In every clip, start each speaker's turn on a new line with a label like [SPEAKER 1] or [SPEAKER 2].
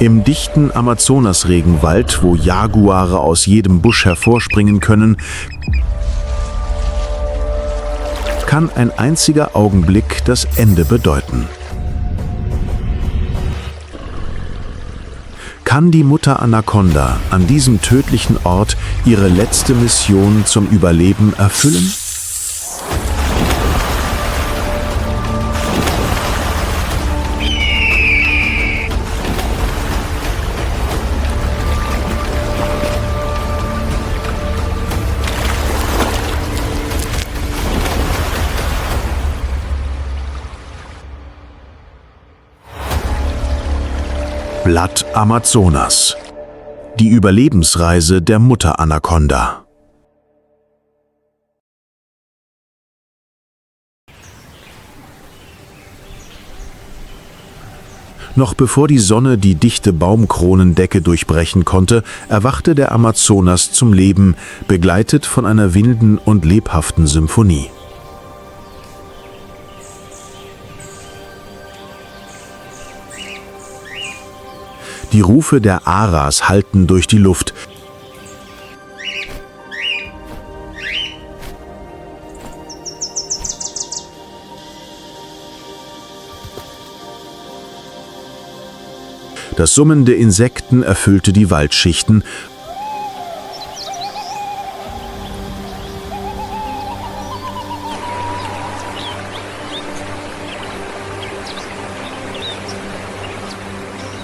[SPEAKER 1] Im dichten Amazonas-Regenwald, wo Jaguare aus jedem Busch hervorspringen können, kann ein einziger Augenblick das Ende bedeuten. Kann die Mutter Anaconda an diesem tödlichen Ort ihre letzte Mission zum Überleben erfüllen? Blatt Amazonas. Die Überlebensreise der Mutter Anaconda. Noch bevor die Sonne die dichte Baumkronendecke durchbrechen konnte, erwachte der Amazonas zum Leben, begleitet von einer wilden und lebhaften Symphonie. Die Rufe der Aras hallten durch die Luft. Das Summen der Insekten erfüllte die Waldschichten.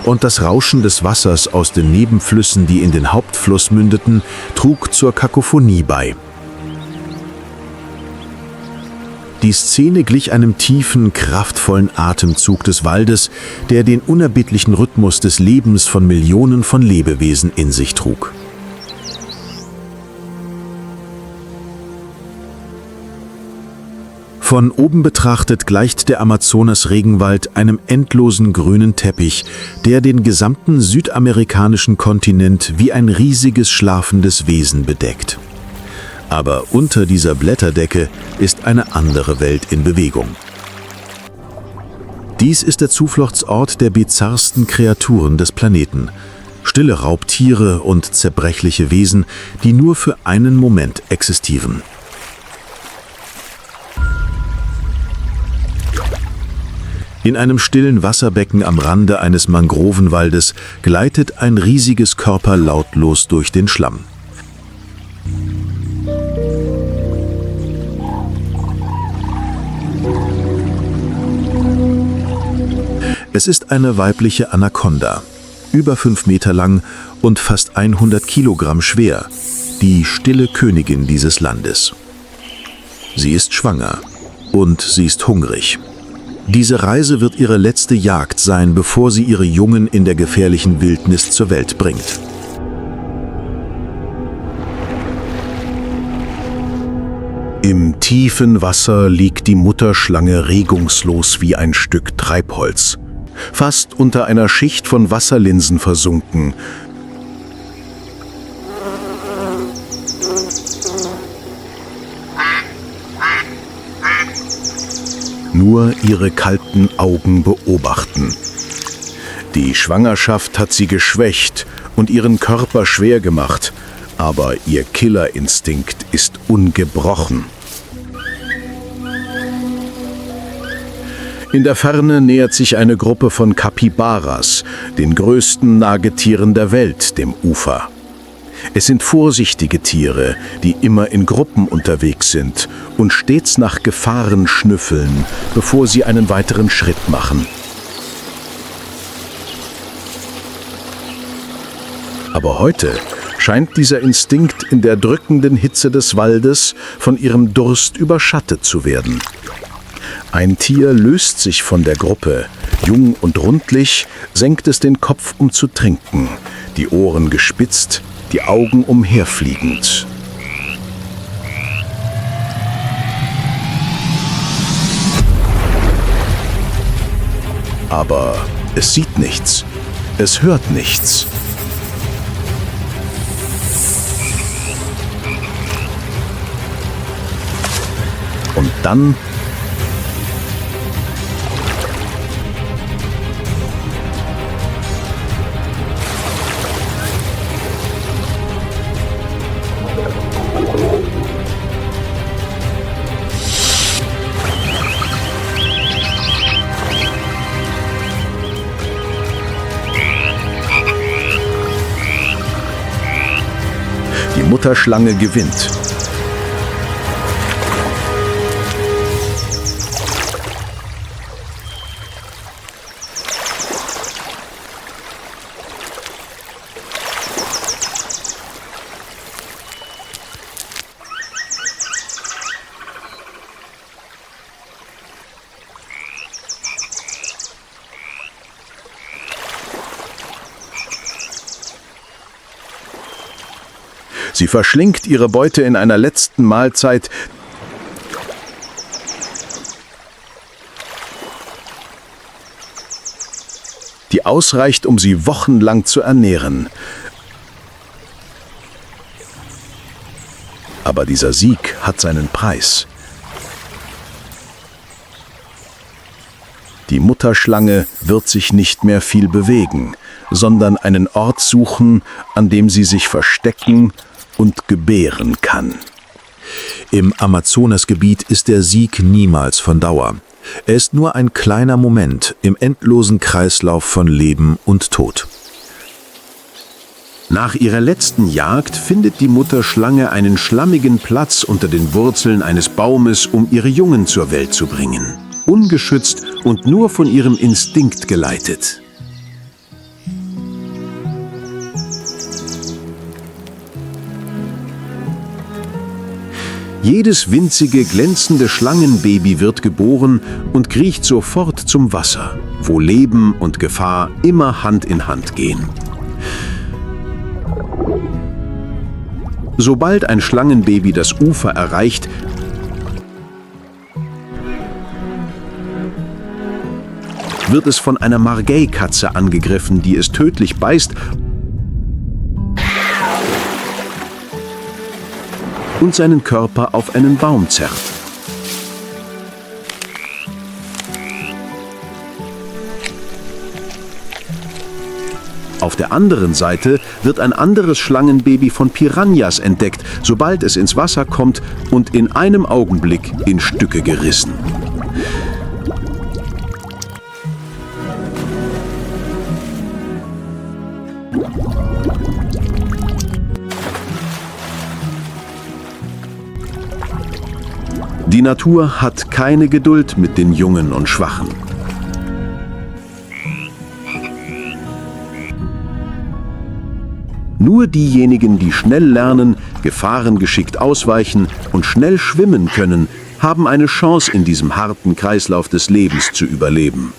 [SPEAKER 1] Und das Rauschen des Wassers aus den Nebenflüssen, die in den Hauptfluss mündeten, trug zur Kakophonie bei. Die Szene glich einem tiefen, kraftvollen Atemzug des Waldes, der den unerbittlichen Rhythmus des Lebens von Millionen von Lebewesen in sich trug. Von oben betrachtet gleicht der Amazonas-Regenwald einem endlosen grünen Teppich, der den gesamten südamerikanischen Kontinent wie ein riesiges schlafendes Wesen bedeckt. Aber unter dieser Blätterdecke ist eine andere Welt in Bewegung. Dies ist der Zufluchtsort der bizarrsten Kreaturen des Planeten. Stille Raubtiere und zerbrechliche Wesen, die nur für einen Moment existieren. In einem stillen Wasserbecken am Rande eines Mangrovenwaldes gleitet ein riesiges Körper lautlos durch den Schlamm. Es ist eine weibliche Anaconda, über 5 Meter lang und fast 100 Kilogramm schwer, die stille Königin dieses Landes. Sie ist schwanger und sie ist hungrig. Diese Reise wird ihre letzte Jagd sein, bevor sie ihre Jungen in der gefährlichen Wildnis zur Welt bringt. Im tiefen Wasser liegt die Mutterschlange regungslos wie ein Stück Treibholz, fast unter einer Schicht von Wasserlinsen versunken. Nur ihre kalten Augen beobachten. Die Schwangerschaft hat sie geschwächt und ihren Körper schwer gemacht, aber ihr Killerinstinkt ist ungebrochen. In der Ferne nähert sich eine Gruppe von Kapibaras, den größten Nagetieren der Welt, dem Ufer. Es sind vorsichtige Tiere, die immer in Gruppen unterwegs sind und stets nach Gefahren schnüffeln, bevor sie einen weiteren Schritt machen. Aber heute scheint dieser Instinkt in der drückenden Hitze des Waldes von ihrem Durst überschattet zu werden. Ein Tier löst sich von der Gruppe. Jung und rundlich senkt es den Kopf, um zu trinken, die Ohren gespitzt, die Augen umherfliegend. Aber es sieht nichts, es hört nichts. Und dann . Mutterschlange gewinnt. Sie verschlingt ihre Beute in einer letzten Mahlzeit, die ausreicht, um sie wochenlang zu ernähren. Aber dieser Sieg hat seinen Preis. Die Mutterschlange wird sich nicht mehr viel bewegen, sondern einen Ort suchen, an dem sie sich verstecken und gebären kann. Im Amazonasgebiet ist der Sieg niemals von Dauer. Er ist nur ein kleiner Moment im endlosen Kreislauf von Leben und Tod.
[SPEAKER 2] Nach ihrer letzten Jagd findet die Mutterschlange einen schlammigen Platz unter den Wurzeln eines Baumes, um ihre Jungen zur Welt zu bringen. Ungeschützt und nur von ihrem Instinkt geleitet. Jedes winzige, glänzende Schlangenbaby wird geboren und kriecht sofort zum Wasser, wo Leben und Gefahr immer Hand in Hand gehen. Sobald ein Schlangenbaby das Ufer erreicht, wird es von einer Margay-Katze angegriffen, die es tödlich beißt und seinen Körper auf einen Baum zerrt. Auf der anderen Seite wird ein anderes Schlangenbaby von Piranhas entdeckt, sobald es ins Wasser kommt und in einem Augenblick in Stücke gerissen. Die Natur hat keine Geduld mit den Jungen und Schwachen. Nur diejenigen, die schnell lernen, Gefahren geschickt ausweichen und schnell schwimmen können, haben eine Chance, in diesem harten Kreislauf des Lebens zu überleben.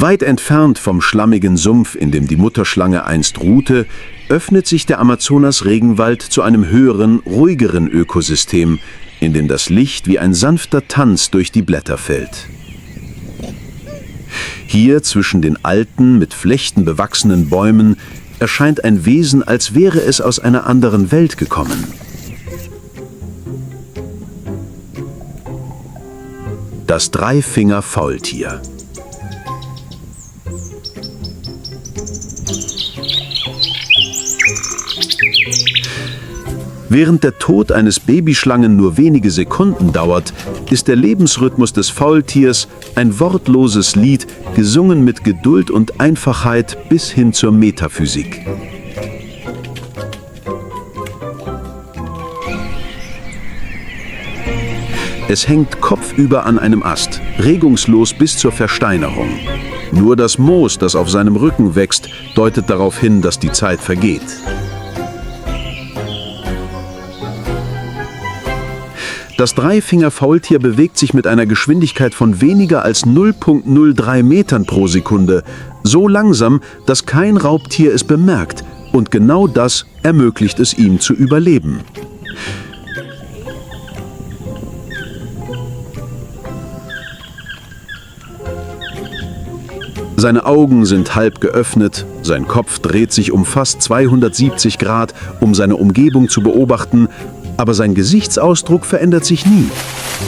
[SPEAKER 2] Weit entfernt vom schlammigen Sumpf, in dem die Mutterschlange einst ruhte, öffnet sich der Amazonas-Regenwald zu einem höheren, ruhigeren Ökosystem, in dem das Licht wie ein sanfter Tanz durch die Blätter fällt. Hier zwischen den alten, mit Flechten bewachsenen Bäumen erscheint ein Wesen, als wäre es aus einer anderen Welt gekommen. Das Dreifinger-Faultier. Während der Tod eines Babyschlangen nur wenige Sekunden dauert, ist der Lebensrhythmus des Faultiers ein wortloses Lied, gesungen mit Geduld und Einfachheit bis hin zur Metaphysik. Es hängt kopfüber an einem Ast, regungslos bis zur Versteinerung. Nur das Moos, das auf seinem Rücken wächst, deutet darauf hin, dass die Zeit vergeht. Das Dreifinger-Faultier bewegt sich mit einer Geschwindigkeit von weniger als 0,03 Metern pro Sekunde, so langsam, dass kein Raubtier es bemerkt, und genau das ermöglicht es ihm zu überleben. Seine Augen sind halb geöffnet, sein Kopf dreht sich um fast 270 Grad, um seine Umgebung zu beobachten, aber sein Gesichtsausdruck verändert sich nie.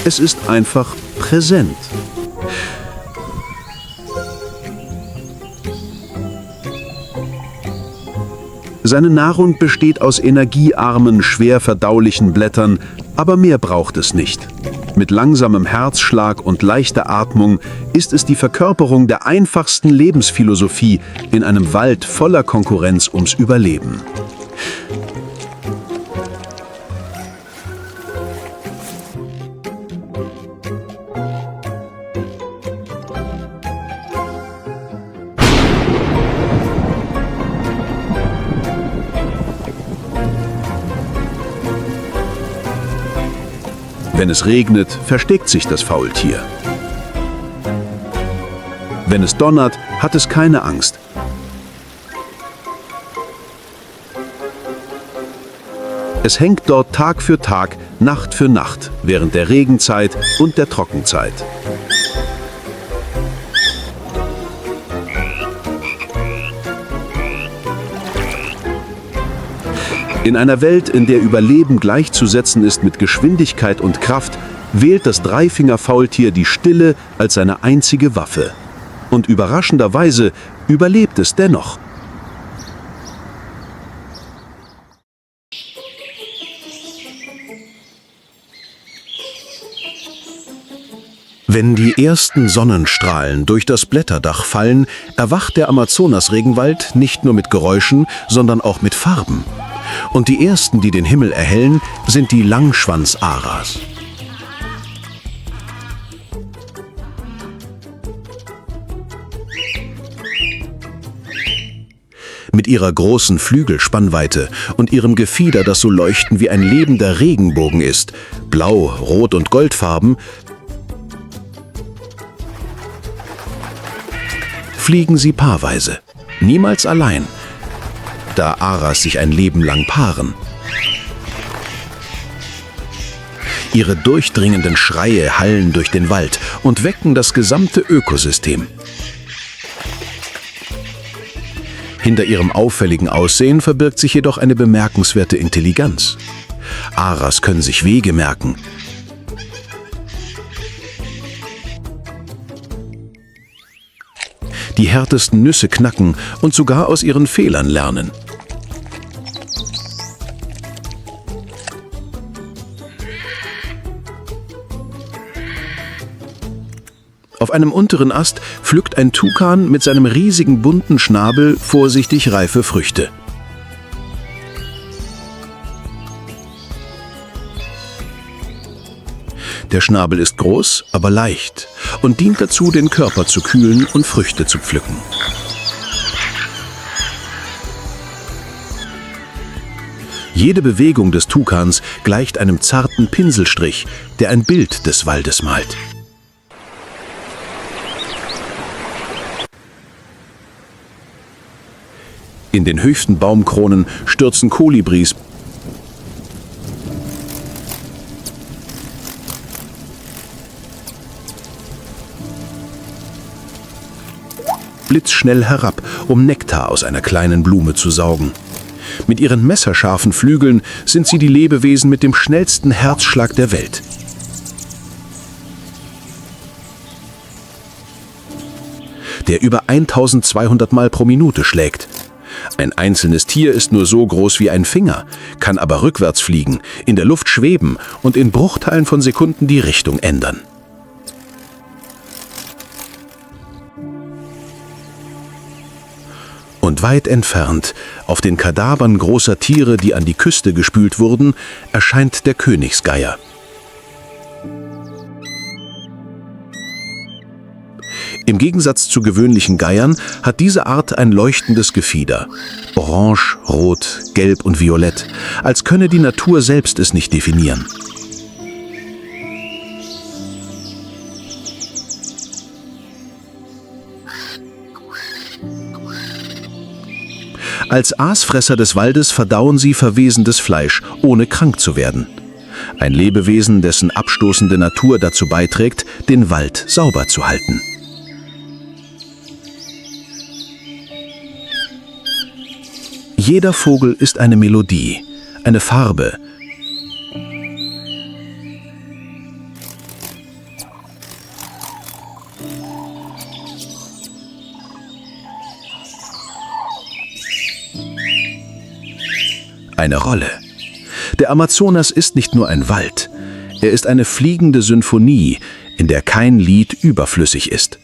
[SPEAKER 2] Es ist einfach präsent. Seine Nahrung besteht aus energiearmen, schwer verdaulichen Blättern, aber mehr braucht es nicht. Mit langsamem Herzschlag und leichter Atmung ist es die Verkörperung der einfachsten Lebensphilosophie in einem Wald voller Konkurrenz ums Überleben. Wenn es regnet, versteckt sich das Faultier. Wenn es donnert, hat es keine Angst. Es hängt dort Tag für Tag, Nacht für Nacht, während der Regenzeit und der Trockenzeit. In einer Welt, in der Überleben gleichzusetzen ist mit Geschwindigkeit und Kraft, wählt das Dreifinger-Faultier die Stille als seine einzige Waffe. Und überraschenderweise überlebt es dennoch.
[SPEAKER 1] Wenn die ersten Sonnenstrahlen durch das Blätterdach fallen, erwacht der Amazonas-Regenwald nicht nur mit Geräuschen, sondern auch mit Farben. Und die ersten, die den Himmel erhellen, sind die Langschwanz-Aras. Mit ihrer großen Flügelspannweite und ihrem Gefieder, das so leuchten wie ein lebender Regenbogen ist, blau, rot und goldfarben, fliegen sie paarweise, niemals allein, da Aras sich ein Leben lang paaren. Ihre durchdringenden Schreie hallen durch den Wald und wecken das gesamte Ökosystem. Hinter ihrem auffälligen Aussehen verbirgt sich jedoch eine bemerkenswerte Intelligenz. Aras können sich Wege merken. Die härtesten Nüsse knacken und sogar aus ihren Fehlern lernen. Auf einem unteren Ast pflückt ein Tukan mit seinem riesigen bunten Schnabel vorsichtig reife Früchte. Der Schnabel ist groß, aber leicht und dient dazu, den Körper zu kühlen und Früchte zu pflücken. Jede Bewegung des Tukans gleicht einem zarten Pinselstrich, der ein Bild des Waldes malt. In den höchsten Baumkronen stürzen Kolibris, blitzschnell herab, um Nektar aus einer kleinen Blume zu saugen. Mit ihren messerscharfen Flügeln sind sie die Lebewesen mit dem schnellsten Herzschlag der Welt. Der über 1200 Mal pro Minute schlägt. Ein einzelnes Tier ist nur so groß wie ein Finger, kann aber rückwärts fliegen, in der Luft schweben und in Bruchteilen von Sekunden die Richtung ändern. Und weit entfernt, auf den Kadavern großer Tiere, die an die Küste gespült wurden, erscheint der Königsgeier. Im Gegensatz zu gewöhnlichen Geiern hat diese Art ein leuchtendes Gefieder. Orange, rot, gelb und violett, als könne die Natur selbst es nicht definieren. Als Aasfresser des Waldes verdauen sie verwesendes Fleisch, ohne krank zu werden. Ein Lebewesen, dessen abstoßende Natur dazu beiträgt, den Wald sauber zu halten. Jeder Vogel ist eine Melodie, eine Farbe.
[SPEAKER 2] eine Rolle. Der Amazonas ist nicht nur ein Wald, er ist eine fliegende Symphonie, in der kein Lied überflüssig ist.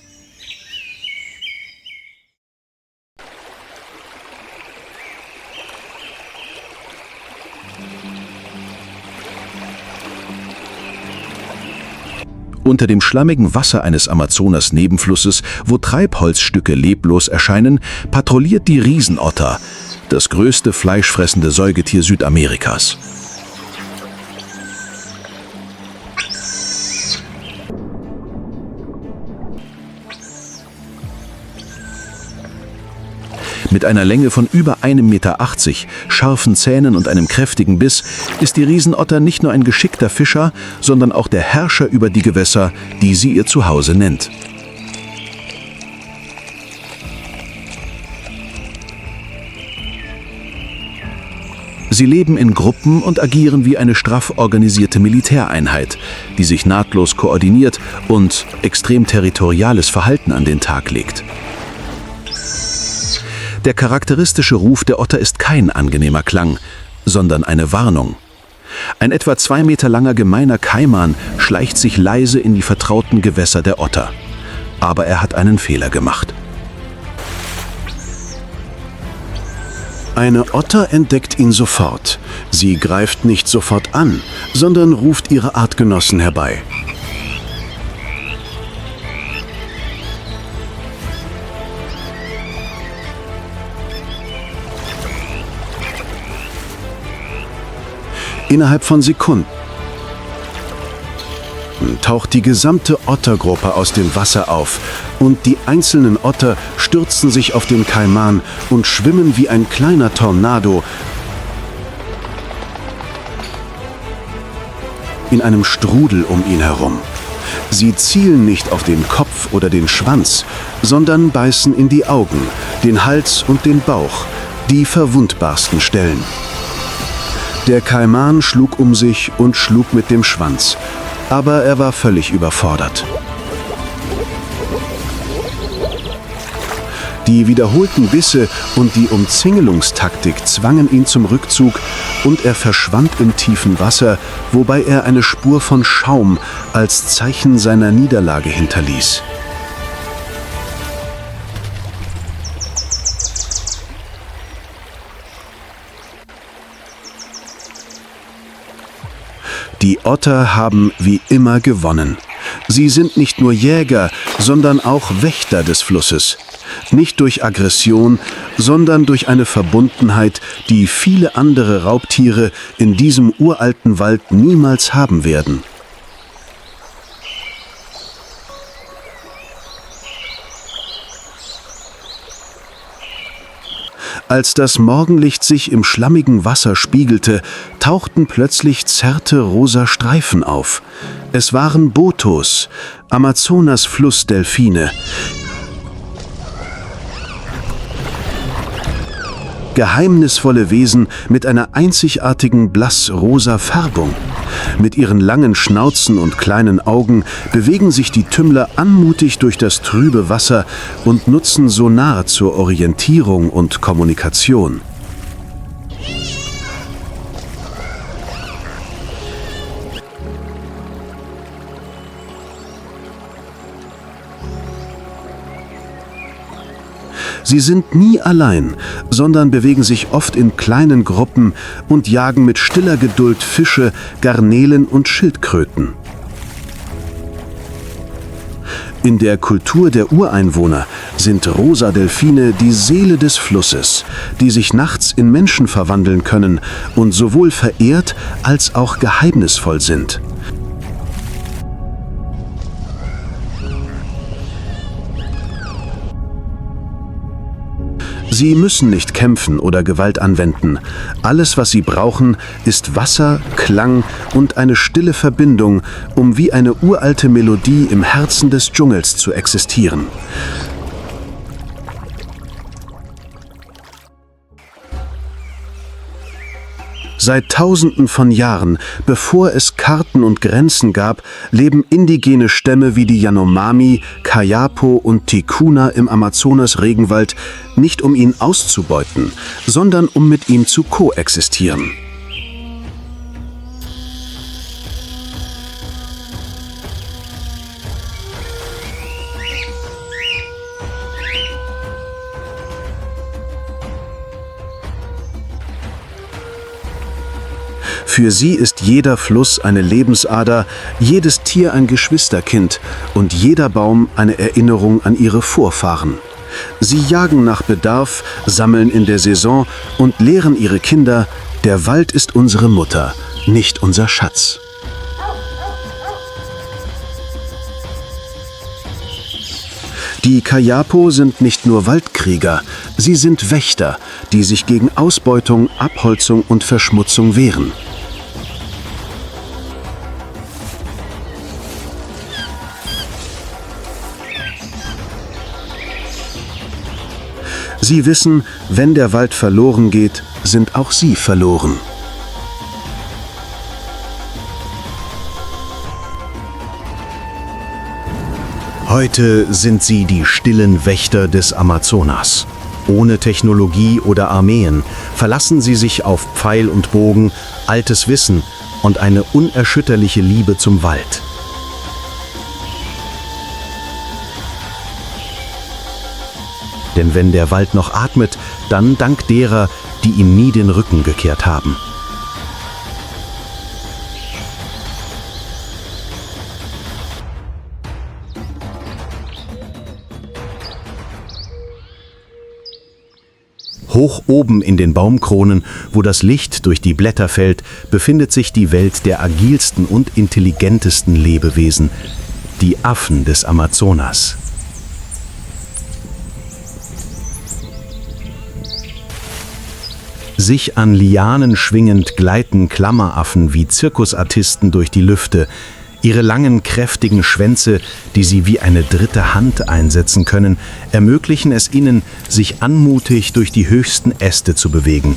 [SPEAKER 2] Unter dem schlammigen Wasser eines Amazonas-Nebenflusses, wo Treibholzstücke leblos erscheinen, patrouilliert die Riesenotter, das größte fleischfressende Säugetier Südamerikas. Mit einer Länge von über 1,80 Meter, scharfen Zähnen und einem kräftigen Biss ist die Riesenotter nicht nur ein geschickter Fischer, sondern auch der Herrscher über die Gewässer, die sie ihr Zuhause nennt. Sie leben in Gruppen und agieren wie eine straff organisierte Militäreinheit, die sich nahtlos koordiniert und extrem territoriales Verhalten an den Tag legt. Der charakteristische Ruf der Otter ist kein angenehmer Klang, sondern eine Warnung. Ein etwa 2 Meter langer gemeiner Kaiman schleicht sich leise in die vertrauten Gewässer der Otter. Aber er hat einen Fehler gemacht.
[SPEAKER 1] Eine Otter entdeckt ihn sofort. Sie greift nicht sofort an, sondern ruft ihre Artgenossen herbei. Innerhalb von Sekunden taucht die gesamte Ottergruppe aus dem Wasser auf und die einzelnen Otter stürzen sich auf den Kaiman und schwimmen wie ein kleiner Tornado in einem Strudel um ihn herum. Sie zielen nicht auf den Kopf oder den Schwanz, sondern beißen in die Augen, den Hals und den Bauch, die verwundbarsten Stellen. Der Kaiman schlug um sich und schlug mit dem Schwanz, aber er war völlig überfordert. Die wiederholten Bisse und die Umzingelungstaktik zwangen ihn zum Rückzug und er verschwand im tiefen Wasser, wobei er eine Spur von Schaum als Zeichen seiner Niederlage hinterließ. Die Otter haben wie immer gewonnen. Sie sind nicht nur Jäger, sondern auch Wächter des Flusses. Nicht durch Aggression, sondern durch eine Verbundenheit, die viele andere Raubtiere in diesem uralten Wald niemals haben werden. Als das Morgenlicht sich im schlammigen Wasser spiegelte, tauchten plötzlich zerte rosa Streifen auf. Es waren Botos, Amazonas-Flussdelfine. Geheimnisvolle Wesen mit einer einzigartigen blassrosa Färbung. Mit ihren langen Schnauzen und kleinen Augen bewegen sich die Tümmler anmutig durch das trübe Wasser und nutzen Sonar zur Orientierung und Kommunikation. Sie sind nie allein, sondern bewegen sich oft in kleinen Gruppen und jagen mit stiller Geduld Fische, Garnelen und Schildkröten. In der Kultur der Ureinwohner sind rosa Delfine die Seele des Flusses, die sich nachts in Menschen verwandeln können und sowohl verehrt als auch geheimnisvoll sind. Sie müssen nicht kämpfen oder Gewalt anwenden. Alles, was sie brauchen, ist Wasser, Klang und eine stille Verbindung, um wie eine uralte Melodie im Herzen des Dschungels zu existieren.
[SPEAKER 2] Seit Tausenden von Jahren, bevor es Karten und Grenzen gab, leben indigene Stämme wie die Yanomami, Kayapo und Ticuna im Amazonas-Regenwald nicht um ihn auszubeuten, sondern um mit ihm zu koexistieren. Für sie ist jeder Fluss eine Lebensader, jedes Tier ein Geschwisterkind und jeder Baum eine Erinnerung an ihre Vorfahren. Sie jagen nach Bedarf, sammeln in der Saison und lehren ihre Kinder, der Wald ist unsere Mutter, nicht unser Schatz. Die Kayapo sind nicht nur Waldkrieger, sie sind Wächter, die sich gegen Ausbeutung, Abholzung und Verschmutzung wehren. Sie wissen, wenn der Wald verloren geht, sind auch sie verloren.
[SPEAKER 1] Heute sind sie die stillen Wächter des Amazonas. Ohne Technologie oder Armeen verlassen sie sich auf Pfeil und Bogen, altes Wissen und eine unerschütterliche Liebe zum Wald. Denn wenn der Wald noch atmet, dann dank derer, die ihm nie den Rücken gekehrt haben. Hoch oben in den Baumkronen, wo das Licht durch die Blätter fällt, befindet sich die Welt der agilsten und intelligentesten Lebewesen, die Affen des Amazonas. Sich an Lianen schwingend gleiten Klammeraffen wie Zirkusartisten durch die Lüfte. Ihre langen, kräftigen Schwänze, die sie wie eine dritte Hand einsetzen können, ermöglichen es ihnen, sich anmutig durch die höchsten Äste zu bewegen.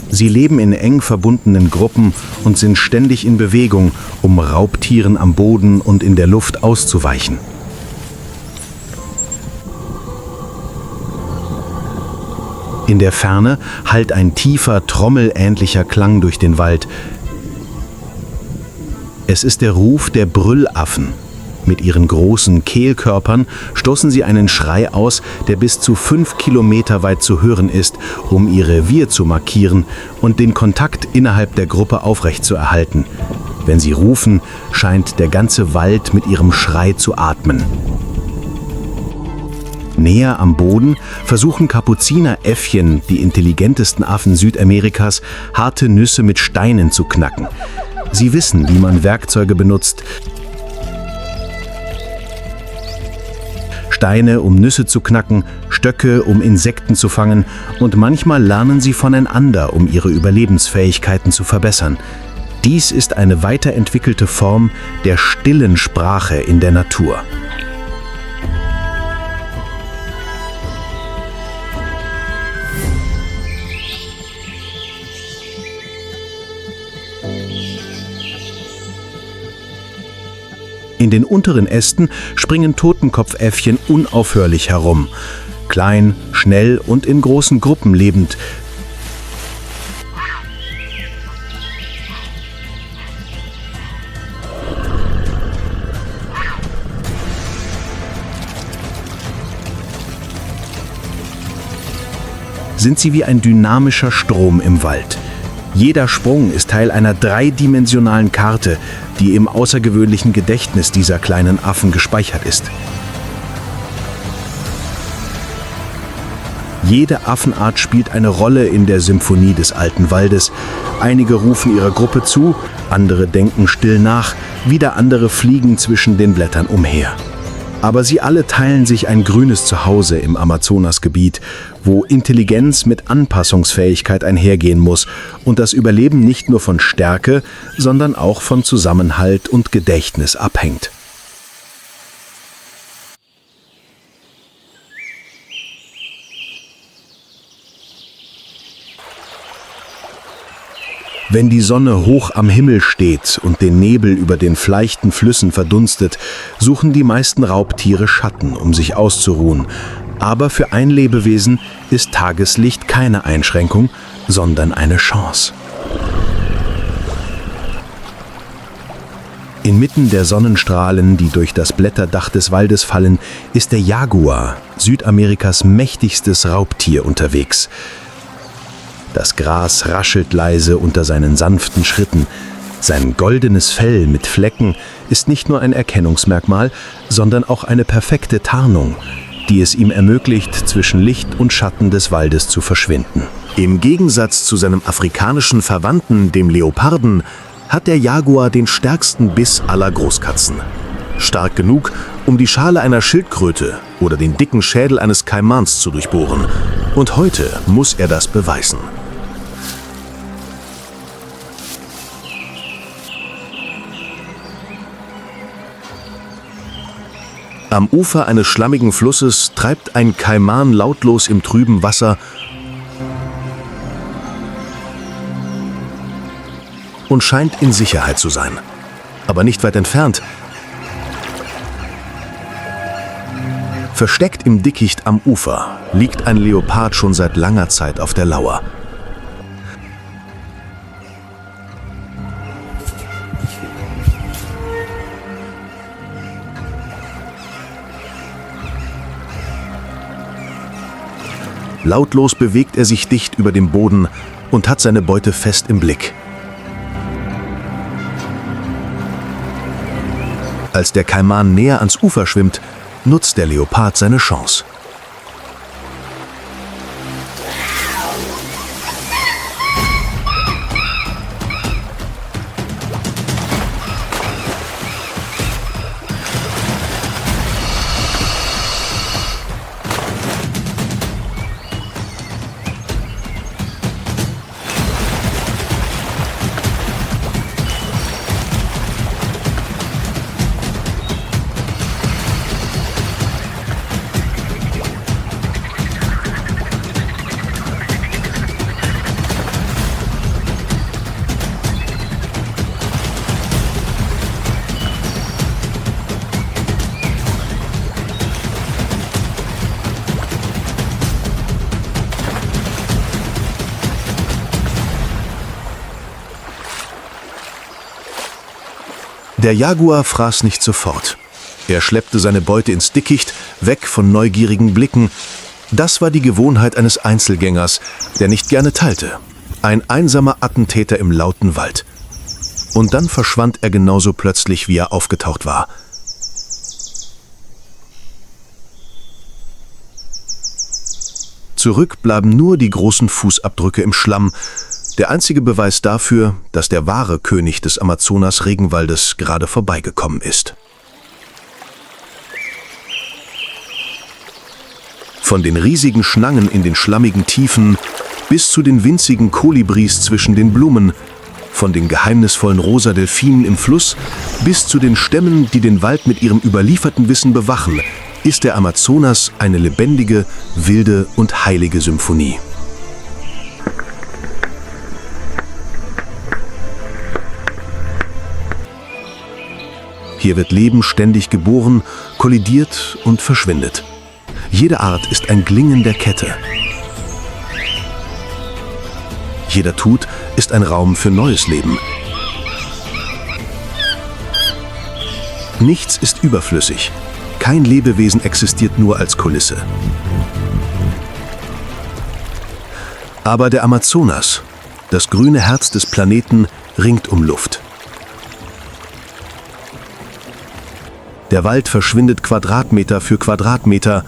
[SPEAKER 1] Sie leben in eng verbundenen Gruppen und sind ständig in Bewegung, um Raubtieren am Boden und in der Luft auszuweichen. In der Ferne hallt ein tiefer, trommelähnlicher Klang durch den Wald. Es ist der Ruf der Brüllaffen. Mit ihren großen Kehlkörpern stoßen sie einen Schrei aus, der bis zu 5 Kilometer weit zu hören ist, um ihr Revier zu markieren und den Kontakt innerhalb der Gruppe aufrechtzuerhalten. Wenn sie rufen, scheint der ganze Wald mit ihrem Schrei zu atmen. Näher am Boden versuchen Kapuzineräffchen, die intelligentesten Affen Südamerikas, harte Nüsse mit Steinen zu knacken. Sie wissen, wie man Werkzeuge benutzt. Steine, um Nüsse zu knacken, Stöcke, um Insekten zu fangen, und manchmal lernen sie voneinander, um ihre Überlebensfähigkeiten zu verbessern. Dies ist eine weiterentwickelte Form der stillen Sprache in der Natur. In den unteren Ästen springen Totenkopfäffchen unaufhörlich herum. Klein, schnell und in großen Gruppen lebend. Sind sie wie ein dynamischer Strom im Wald. Jeder Sprung ist Teil einer dreidimensionalen Karte, die im außergewöhnlichen Gedächtnis dieser kleinen Affen gespeichert ist. Jede Affenart spielt eine Rolle in der Symphonie des alten Waldes. Einige rufen ihrer Gruppe zu, andere denken still nach, wieder andere fliegen zwischen den Blättern umher. Aber sie alle teilen sich ein grünes Zuhause im Amazonasgebiet, wo Intelligenz mit Anpassungsfähigkeit einhergehen muss und das Überleben nicht nur von Stärke, sondern auch von Zusammenhalt und Gedächtnis abhängt.
[SPEAKER 3] Wenn die Sonne hoch am Himmel steht und den Nebel über den fleichten Flüssen verdunstet, suchen die meisten Raubtiere Schatten, um sich auszuruhen. Aber für ein Lebewesen ist Tageslicht keine Einschränkung, sondern eine Chance. Inmitten der Sonnenstrahlen, die durch das Blätterdach des Waldes fallen, ist der Jaguar, Südamerikas mächtigstes Raubtier, unterwegs. Das Gras raschelt leise unter seinen sanften Schritten. Sein goldenes Fell mit Flecken ist nicht nur ein Erkennungsmerkmal, sondern auch eine perfekte Tarnung, die es ihm ermöglicht, zwischen Licht und Schatten des Waldes zu verschwinden.
[SPEAKER 1] Im Gegensatz zu seinem afrikanischen Verwandten, dem Leoparden, hat der Jaguar den stärksten Biss aller Großkatzen. Stark genug, um die Schale einer Schildkröte oder den dicken Schädel eines Kaimans zu durchbohren. Und heute muss er das beweisen. Am Ufer eines schlammigen Flusses treibt ein Kaiman lautlos im trüben Wasser und scheint in Sicherheit zu sein. Aber nicht weit entfernt, versteckt im Dickicht am Ufer, liegt ein Leopard schon seit langer Zeit auf der Lauer. Lautlos bewegt er sich dicht über dem Boden und hat seine Beute fest im Blick. Als der Kaiman näher ans Ufer schwimmt, nutzt der Leopard seine Chance. Der Jaguar fraß nicht sofort. Er schleppte seine Beute ins Dickicht, weg von neugierigen Blicken. Das war die Gewohnheit eines Einzelgängers, der nicht gerne teilte. Ein einsamer Attentäter im lauten Wald. Und dann verschwand er genauso plötzlich, wie er aufgetaucht war. Zurück bleiben nur die großen Fußabdrücke im Schlamm, der einzige Beweis dafür, dass der wahre König des Amazonas-Regenwaldes gerade vorbeigekommen ist. Von den riesigen Schlangen in den schlammigen Tiefen bis zu den winzigen Kolibris zwischen den Blumen, von den geheimnisvollen rosa Delfinen im Fluss bis zu den Stämmen, die den Wald mit ihrem überlieferten Wissen bewachen, ist der Amazonas eine lebendige, wilde und heilige Symphonie. Hier wird Leben ständig geboren, kollidiert und verschwindet. Jede Art ist ein Glingen der Kette. Jeder Tut ist ein Raum für neues Leben. Nichts ist überflüssig. Kein Lebewesen existiert nur als Kulisse. Aber der Amazonas, das grüne Herz des Planeten, ringt um Luft. Der Wald verschwindet Quadratmeter für Quadratmeter.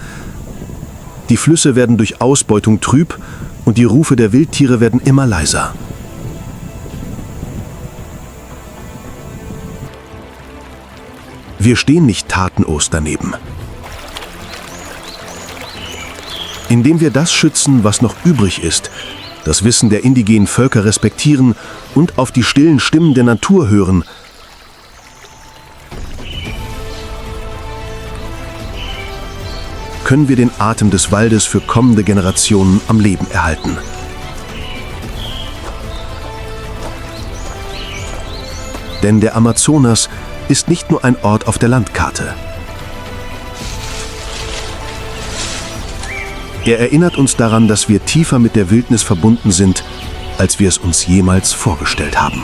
[SPEAKER 1] Die Flüsse werden durch Ausbeutung trüb und die Rufe der Wildtiere werden immer leiser. Wir stehen nicht tatenlos daneben. Indem wir das schützen, was noch übrig ist, das Wissen der indigenen Völker respektieren und auf die stillen Stimmen der Natur hören, können wir den Atem des Waldes für kommende Generationen am Leben erhalten. Denn der Amazonas ist nicht nur ein Ort auf der Landkarte. Er erinnert uns daran, dass wir tiefer mit der Wildnis verbunden sind, als wir es uns jemals vorgestellt haben.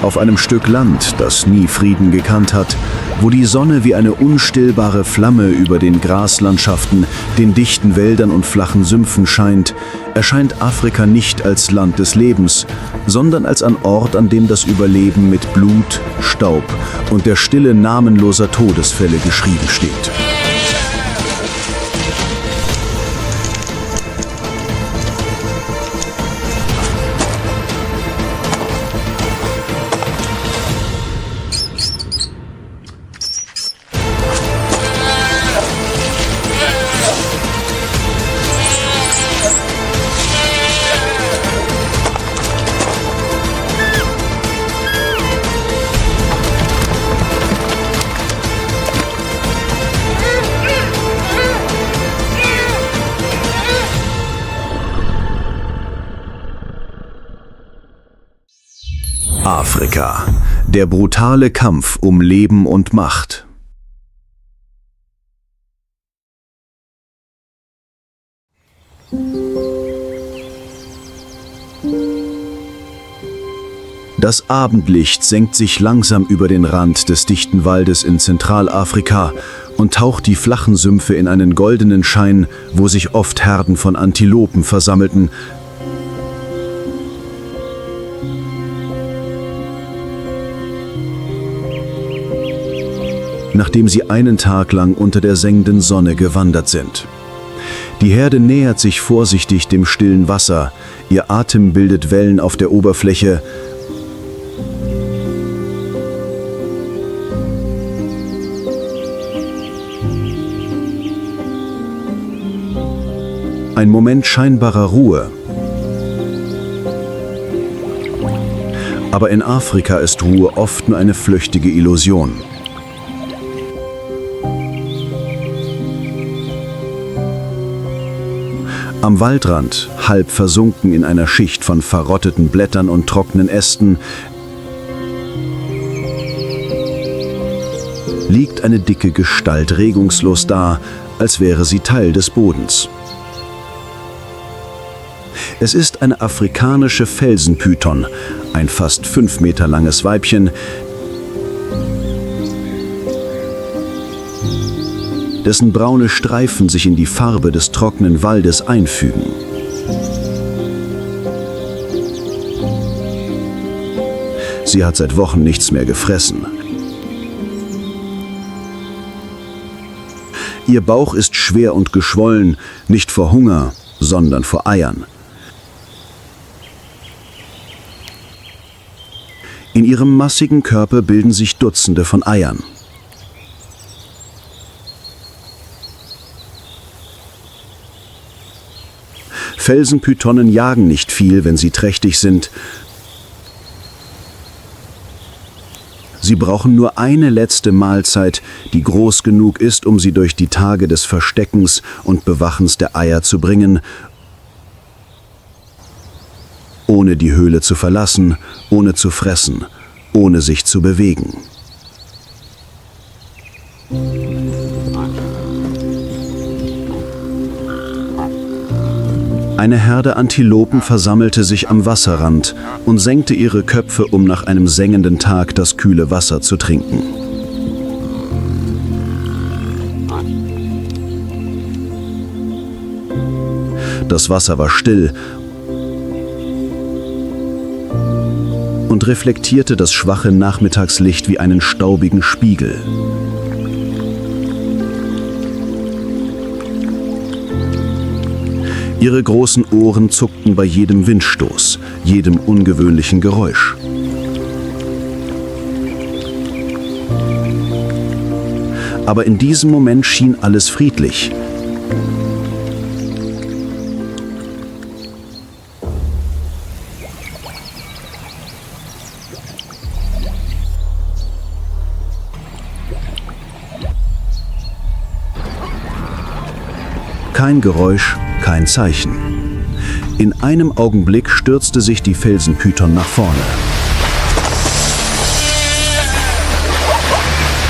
[SPEAKER 2] Auf einem Stück Land, das nie Frieden gekannt hat, wo die Sonne wie eine unstillbare Flamme über den Graslandschaften, den dichten Wäldern und flachen Sümpfen scheint, erscheint Afrika nicht als Land des Lebens, sondern als ein Ort, an dem das Überleben mit Blut, Staub und der Stille namenloser Todesfälle geschrieben steht.
[SPEAKER 1] Afrika. Der brutale Kampf um Leben und Macht.
[SPEAKER 2] Das Abendlicht senkt sich langsam über den Rand des dichten Waldes in Zentralafrika und taucht die flachen Sümpfe in einen goldenen Schein, wo sich oft Herden von Antilopen versammelten. Nachdem sie einen Tag lang unter der sengenden Sonne gewandert sind. Die Herde nähert sich vorsichtig dem stillen Wasser, ihr Atem bildet Wellen auf der Oberfläche. Ein Moment scheinbarer Ruhe. Aber in Afrika ist Ruhe oft nur eine flüchtige Illusion. Am Waldrand, halb versunken in einer Schicht von verrotteten Blättern und trockenen Ästen, liegt eine dicke Gestalt regungslos da, als wäre sie Teil des Bodens. Es ist eine afrikanische Felsenpython, ein fast 5 Meter langes Weibchen, dessen braune Streifen sich in die Farbe des trockenen Waldes einfügen. Sie hat seit Wochen nichts mehr gefressen. Ihr Bauch ist schwer und geschwollen, nicht vor Hunger, sondern vor Eiern. In ihrem massigen Körper bilden sich Dutzende von Eiern. Felsenpythonen jagen nicht viel, wenn sie trächtig sind. Sie brauchen nur eine letzte Mahlzeit, die groß genug ist, um sie durch die Tage des Versteckens und Bewachens der Eier zu bringen, ohne die Höhle zu verlassen, ohne zu fressen, ohne sich zu bewegen. Eine Herde Antilopen versammelte sich am Wasserrand und senkte ihre Köpfe, um nach einem sengenden Tag das kühle Wasser zu trinken. Das Wasser war still und reflektierte das schwache Nachmittagslicht wie einen staubigen Spiegel. Ihre großen Ohren zuckten bei jedem Windstoß, jedem ungewöhnlichen Geräusch. Aber in diesem Moment schien alles friedlich. Kein Geräusch, kein Zeichen. In einem Augenblick stürzte sich die Felsenpython nach vorne.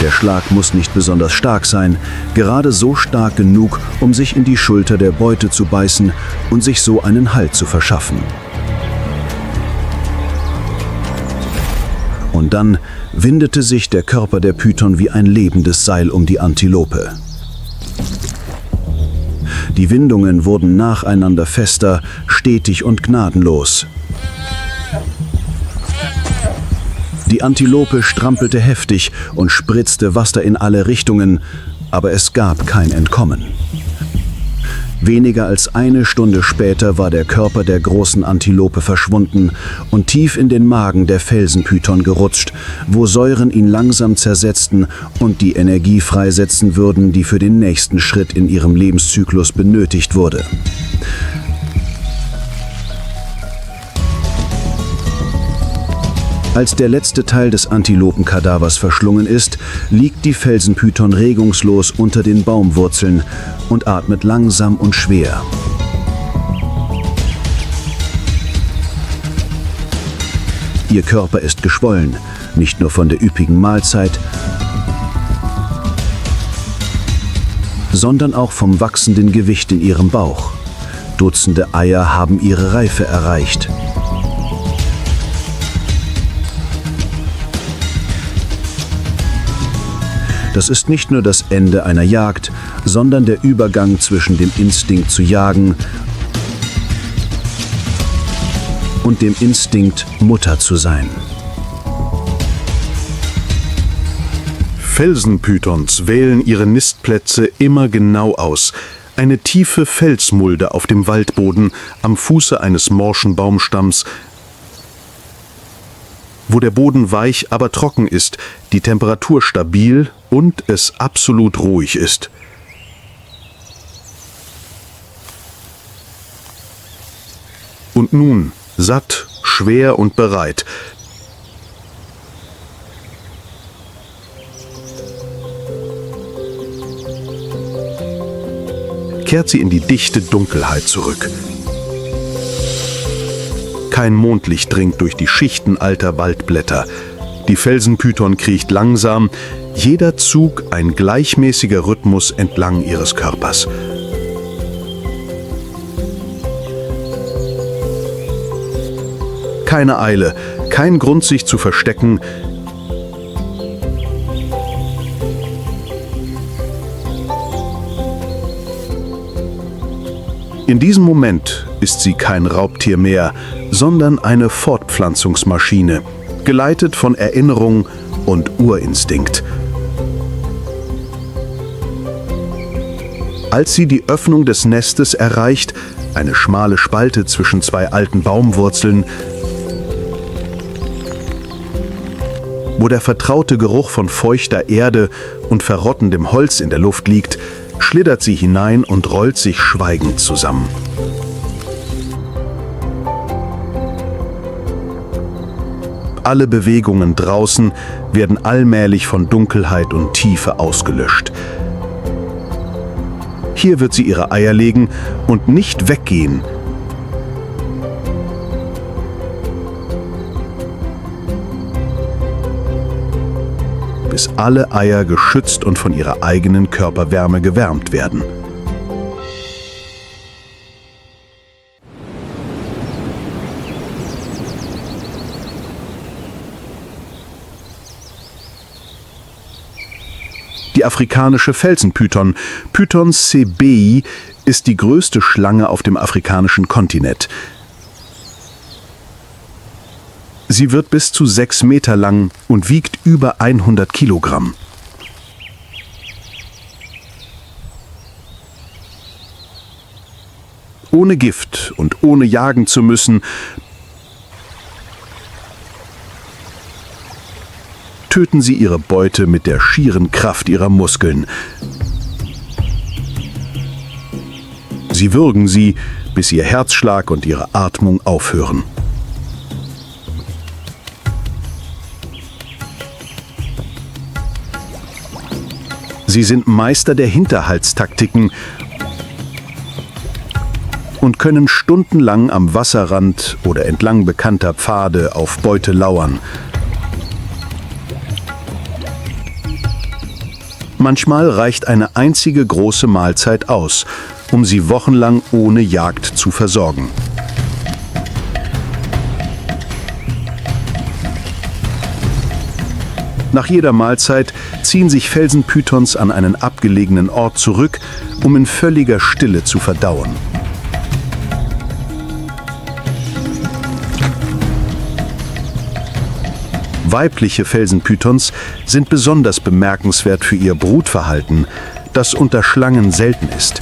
[SPEAKER 2] Der Schlag muss nicht besonders stark sein, gerade so stark genug, um sich in die Schulter der Beute zu beißen und sich so einen Halt zu verschaffen. Und dann windete sich der Körper der Python wie ein lebendes Seil um die Antilope. Die Windungen wurden nacheinander fester, stetig und gnadenlos. Die Antilope strampelte heftig und spritzte Wasser in alle Richtungen, aber es gab kein Entkommen. Weniger als eine Stunde später war der Körper der großen Antilope verschwunden und tief in den Magen der Felsenpython gerutscht, wo Säuren ihn langsam zersetzten und die Energie freisetzen würden, die für den nächsten Schritt in ihrem Lebenszyklus benötigt wurde. Als der letzte Teil des Antilopenkadavers verschlungen ist, liegt die Felsenpython regungslos unter den Baumwurzeln und atmet langsam und schwer. Ihr Körper ist geschwollen, nicht nur von der üppigen Mahlzeit, sondern auch vom wachsenden Gewicht in ihrem Bauch. Dutzende Eier haben ihre Reife erreicht. Das ist nicht nur das Ende einer Jagd, sondern der Übergang zwischen dem Instinkt zu jagen und dem Instinkt, Mutter zu sein.
[SPEAKER 1] Felsenpythons wählen ihre Nistplätze immer genau aus. Eine tiefe Felsmulde auf dem Waldboden am Fuße eines morschen Baumstamms, wo der Boden weich, aber trocken ist, die Temperatur stabil und es absolut ruhig ist. Und nun, satt, schwer und bereit, kehrt sie in die dichte Dunkelheit zurück. Kein Mondlicht dringt durch die Schichten alter Waldblätter. Die Felsenpython kriecht langsam, jeder Zug ein gleichmäßiger Rhythmus entlang ihres Körpers. Keine Eile, kein Grund, sich zu verstecken. In diesem Moment ist sie kein Raubtier mehr, sondern eine Fortpflanzungsmaschine, geleitet von Erinnerung und Urinstinkt. Als sie die Öffnung des Nestes erreicht, eine schmale Spalte zwischen zwei alten Baumwurzeln, wo der vertraute Geruch von feuchter Erde und verrottendem Holz in der Luft liegt, schlittert sie hinein und rollt sich schweigend zusammen. Alle Bewegungen draußen werden allmählich von Dunkelheit und Tiefe ausgelöscht. Hier wird sie ihre Eier legen und nicht weggehen, bis alle Eier geschützt und von ihrer eigenen Körperwärme gewärmt werden. Die afrikanische Felsenpython, Python sebei, ist die größte Schlange auf dem afrikanischen Kontinent. Sie wird bis zu 6 Meter lang und wiegt über 100 Kilogramm. Ohne Gift und ohne jagen zu müssen, töten sie ihre Beute mit der schieren Kraft ihrer Muskeln. Sie würgen sie, bis ihr Herzschlag und ihre Atmung aufhören. Sie sind Meister der Hinterhaltstaktiken
[SPEAKER 2] und können stundenlang am Wasserrand oder entlang bekannter Pfade auf Beute lauern. Manchmal reicht eine einzige große Mahlzeit aus, um sie wochenlang ohne Jagd zu versorgen. Nach jeder Mahlzeit ziehen sich Felsenpythons an einen abgelegenen Ort zurück, um in völliger Stille zu verdauen. Weibliche Felsenpythons sind besonders bemerkenswert für ihr Brutverhalten, das unter Schlangen selten ist.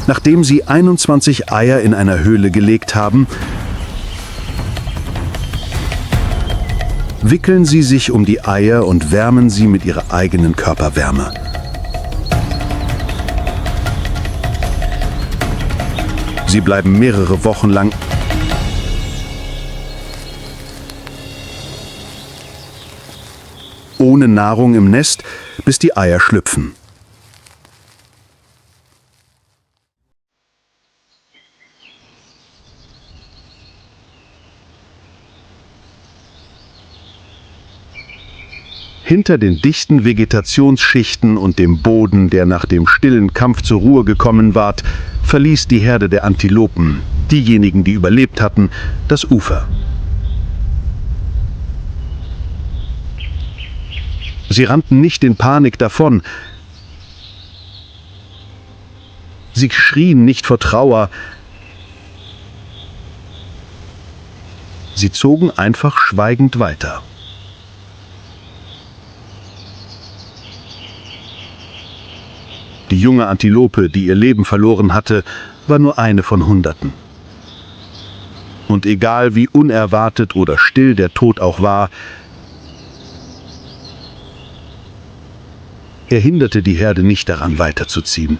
[SPEAKER 2] Nachdem sie 21 Eier in einer Höhle gelegt haben, wickeln sie sich um die Eier und wärmen sie mit ihrer eigenen Körperwärme. Sie bleiben mehrere Wochen lang ohne Nahrung im Nest, bis die Eier schlüpfen. Hinter den dichten Vegetationsschichten und dem Boden, der nach dem stillen Kampf zur Ruhe gekommen war, verließ die Herde der Antilopen, diejenigen, die überlebt hatten, das Ufer. Sie rannten nicht in Panik davon. Sie schrien nicht vor Trauer. Sie zogen einfach schweigend weiter. Die junge Antilope, die ihr Leben verloren hatte, war nur eine von Hunderten. Und egal wie unerwartet oder still der Tod auch war, er hinderte die Herde nicht daran, weiterzuziehen.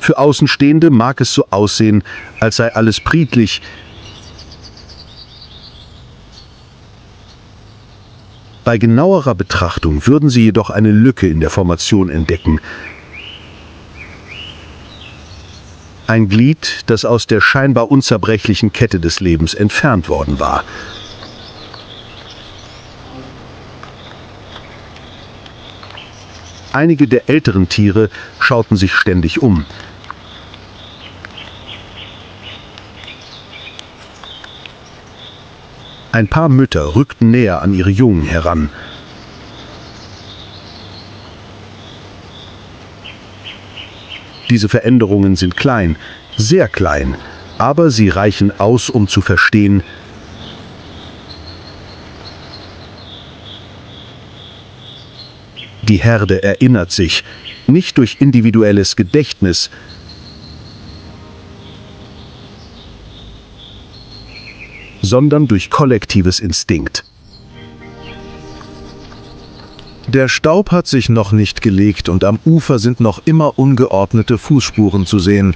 [SPEAKER 2] Für Außenstehende mag es so aussehen, als sei alles friedlich. Bei genauerer Betrachtung würden sie jedoch eine Lücke in der Formation entdecken. Ein Glied, das aus der scheinbar unzerbrechlichen Kette des Lebens entfernt worden war. Einige der älteren Tiere schauten sich ständig um. Ein paar Mütter rückten näher an ihre Jungen heran. Diese Veränderungen sind klein, sehr klein, aber sie reichen aus, um zu verstehen, die Herde erinnert sich, nicht durch individuelles Gedächtnis, sondern durch kollektives Instinkt.
[SPEAKER 1] Der Staub hat sich noch nicht gelegt und am Ufer sind noch immer ungeordnete Fußspuren zu sehen.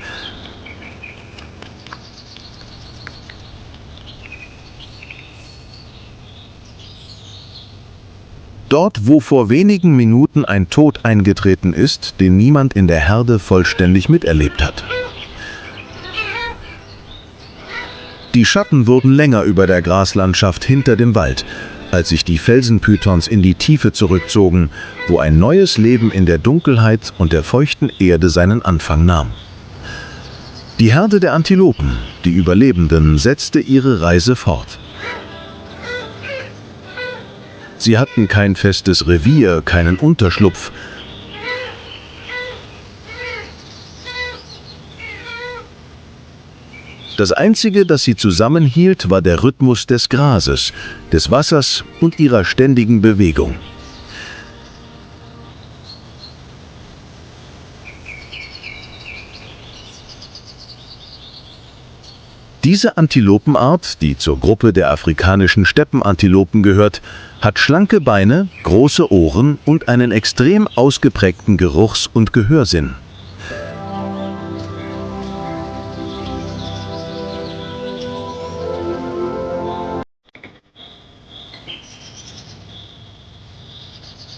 [SPEAKER 1] Dort, wo vor wenigen Minuten ein Tod eingetreten ist, den niemand in der Herde vollständig miterlebt hat. Die Schatten wurden länger über der Graslandschaft hinter dem Wald, als sich die Felsenpythons in die Tiefe zurückzogen, wo ein neues Leben in der Dunkelheit und der feuchten Erde seinen Anfang nahm. Die Herde der Antilopen, die Überlebenden, setzte ihre Reise fort. Sie hatten kein festes Revier, keinen Unterschlupf. Das Einzige, das sie zusammenhielt, war der Rhythmus des Grases, des Wassers und ihrer ständigen Bewegung. Diese Antilopenart, die zur Gruppe der afrikanischen Steppenantilopen gehört, hat schlanke Beine, große Ohren und einen extrem ausgeprägten Geruchs- und Gehörsinn.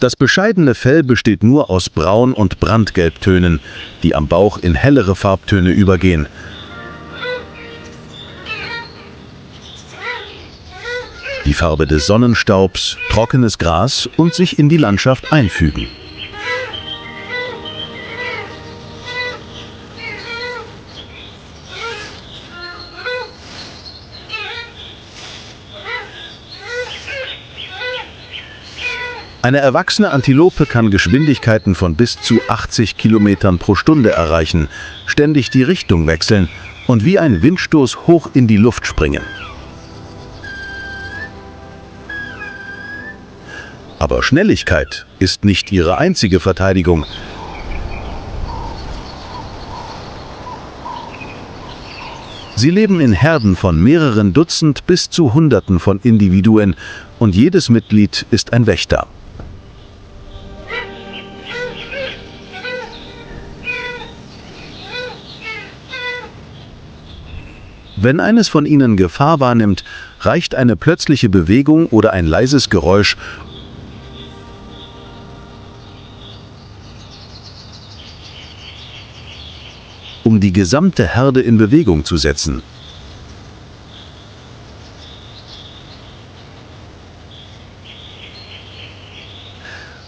[SPEAKER 1] Das bescheidene Fell besteht nur aus Braun- und Brandgelbtönen, die am Bauch in hellere Farbtöne übergehen. Die Farbe des Sonnenstaubs, trockenes Gras und sich in die Landschaft einfügen. Eine erwachsene Antilope kann Geschwindigkeiten von bis zu 80 Kilometern pro Stunde erreichen, ständig die Richtung wechseln und wie ein Windstoß hoch in die Luft springen. Aber Schnelligkeit ist nicht ihre einzige Verteidigung. Sie leben in Herden von mehreren Dutzend bis zu Hunderten von Individuen und jedes Mitglied ist ein Wächter. Wenn eines von ihnen Gefahr wahrnimmt, reicht eine plötzliche Bewegung oder ein leises Geräusch, um die gesamte Herde in Bewegung zu setzen.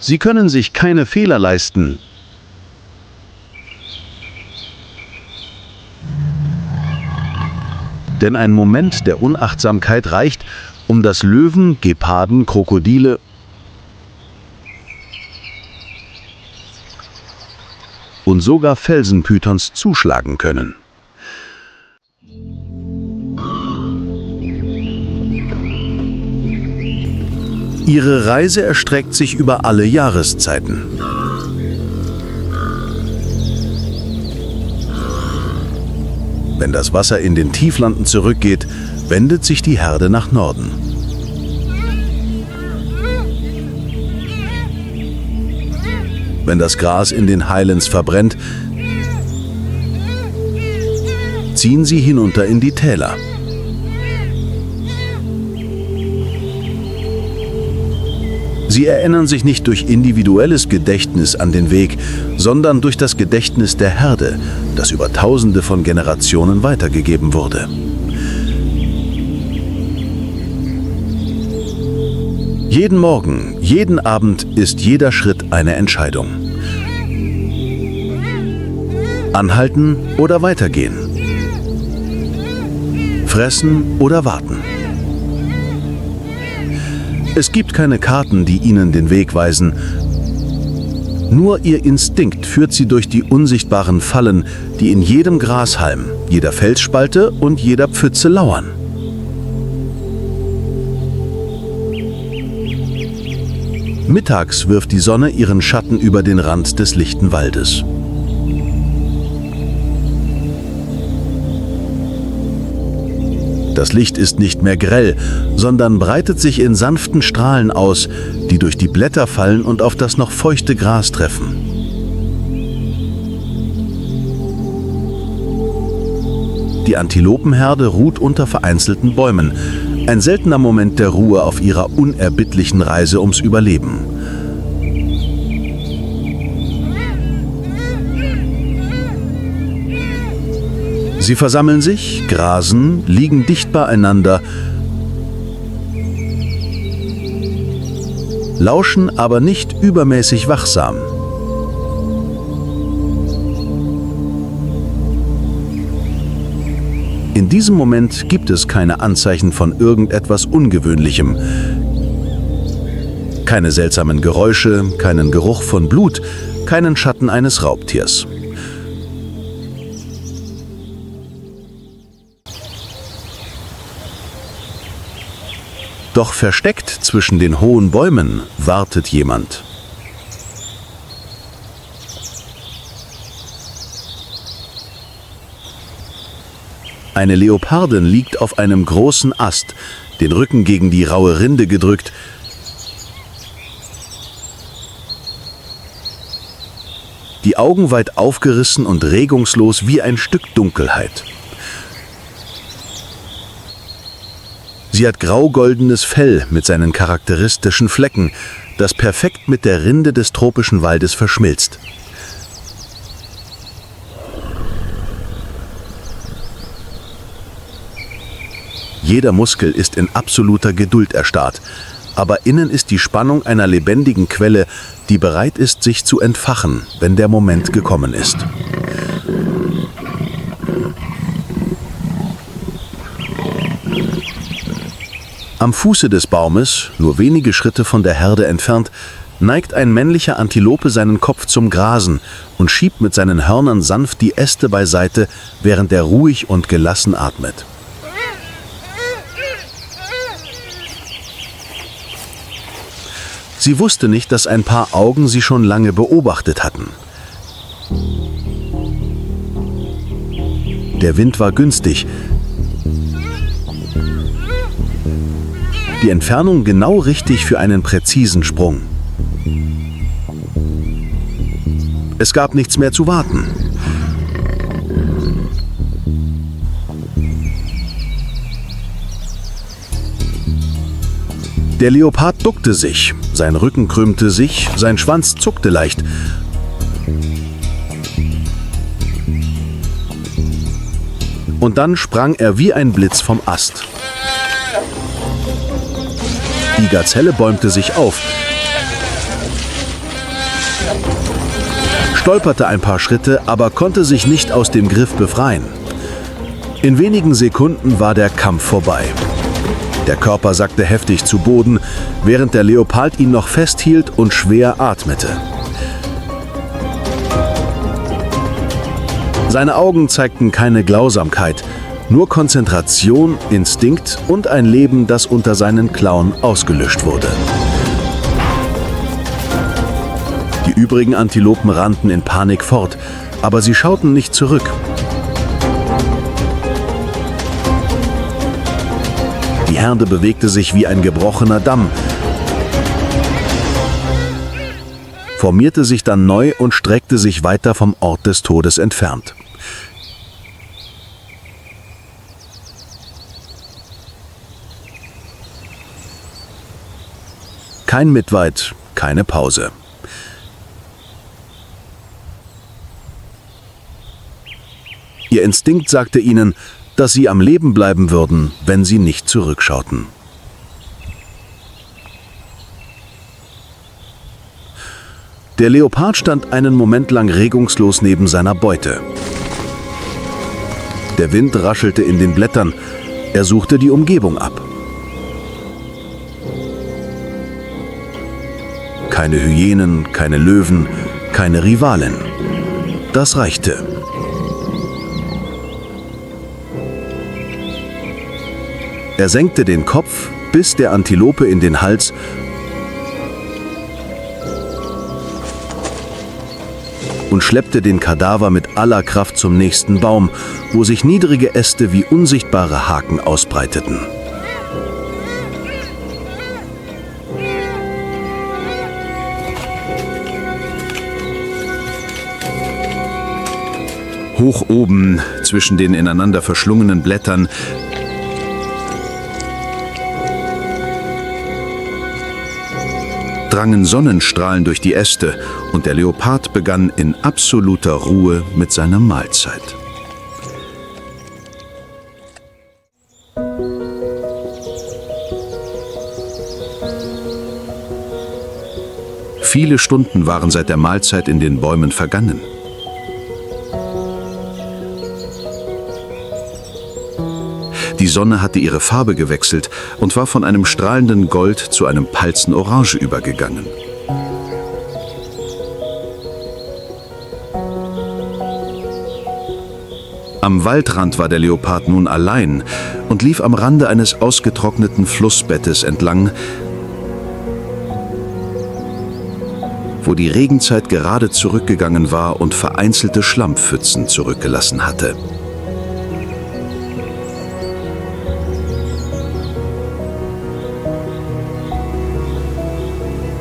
[SPEAKER 1] Sie können sich keine Fehler leisten. Denn ein Moment der Unachtsamkeit reicht, um das Löwen, Geparden, Krokodile und sogar Felsenpythons zuschlagen können. Ihre Reise erstreckt sich über alle Jahreszeiten. Wenn das Wasser in den Tieflanden zurückgeht, wendet sich die Herde nach Norden. Wenn das Gras in den Highlands verbrennt, ziehen sie hinunter in die Täler. Sie erinnern sich nicht durch individuelles Gedächtnis an den Weg, sondern durch das Gedächtnis der Herde, das über Tausende von Generationen weitergegeben wurde. Jeden Morgen, jeden Abend ist jeder Schritt eine Entscheidung. Anhalten oder weitergehen. Fressen oder warten. Es gibt keine Karten, die ihnen den Weg weisen. Nur ihr Instinkt führt sie durch die unsichtbaren Fallen, die in jedem Grashalm, jeder Felsspalte und jeder Pfütze lauern. Mittags wirft die Sonne ihren Schatten über den Rand des lichten Waldes. Das Licht ist nicht mehr grell, sondern breitet sich in sanften Strahlen aus, die durch die Blätter fallen und auf das noch feuchte Gras treffen. Die Antilopenherde ruht unter vereinzelten Bäumen, ein seltener Moment der Ruhe auf ihrer unerbittlichen Reise ums Überleben. Sie versammeln sich, grasen, liegen dicht beieinander, lauschen aber nicht übermäßig wachsam. In diesem Moment gibt es keine Anzeichen von irgendetwas Ungewöhnlichem. Keine seltsamen Geräusche, keinen Geruch von Blut, keinen Schatten eines Raubtiers. Doch versteckt zwischen den hohen Bäumen wartet jemand. Eine Leopardin liegt auf einem großen Ast, den Rücken gegen die raue Rinde gedrückt. Die Augen weit aufgerissen und regungslos wie ein Stück Dunkelheit. Sie hat grau-goldenes Fell mit seinen charakteristischen Flecken, das perfekt mit der Rinde des tropischen Waldes verschmilzt. Jeder Muskel ist in absoluter Geduld erstarrt, aber innen ist die Spannung einer lebendigen Quelle, die bereit ist, sich zu entfachen, wenn der Moment gekommen ist. Am Fuße des Baumes, nur wenige Schritte von der Herde entfernt, neigt ein männlicher Antilope seinen Kopf zum Grasen und schiebt mit seinen Hörnern sanft die Äste beiseite, während er ruhig und gelassen atmet. Sie wusste nicht, dass ein paar Augen sie schon lange beobachtet hatten. Der Wind war günstig. Die Entfernung genau richtig für einen präzisen Sprung. Es gab nichts mehr zu warten. Der Leopard duckte sich, sein Rücken krümmte sich, sein Schwanz zuckte leicht. Und dann sprang er wie ein Blitz vom Ast. Die Gazelle bäumte sich auf, stolperte ein paar Schritte, aber konnte sich nicht aus dem Griff befreien. In wenigen Sekunden war der Kampf vorbei. Der Körper sackte heftig zu Boden, während der Leopard ihn noch festhielt und schwer atmete. Seine Augen zeigten keine Grausamkeit, nur Konzentration, Instinkt und ein Leben, das unter seinen Klauen ausgelöscht wurde. Die übrigen Antilopen rannten in Panik fort, aber sie schauten nicht zurück. Die Herde bewegte sich wie ein gebrochener Damm, formierte sich dann neu und streckte sich weiter vom Ort des Todes entfernt. Kein Mitleid, keine Pause. Ihr Instinkt sagte ihnen, dass sie am Leben bleiben würden, wenn sie nicht zurückschauten. Der Leopard stand einen Moment lang regungslos neben seiner Beute. Der Wind raschelte in den Blättern, er suchte die Umgebung ab. Keine Hyänen, keine Löwen, keine Rivalen. Das reichte. Er senkte den Kopf, biss der Antilope in den Hals und schleppte den Kadaver mit aller Kraft zum nächsten Baum, wo sich niedrige Äste wie unsichtbare Haken ausbreiteten. Hoch oben, zwischen den ineinander verschlungenen Blättern, drangen Sonnenstrahlen durch die Äste und der Leopard begann in absoluter Ruhe mit seiner Mahlzeit. Viele Stunden waren seit der Mahlzeit in den Bäumen vergangen. Die Sonne hatte ihre Farbe gewechselt und war von einem strahlenden Gold zu einem Palzenorange übergegangen. Am Waldrand war der Leopard nun allein und lief am Rande eines ausgetrockneten Flussbettes entlang, wo die Regenzeit gerade zurückgegangen war und vereinzelte Schlammpfützen zurückgelassen hatte.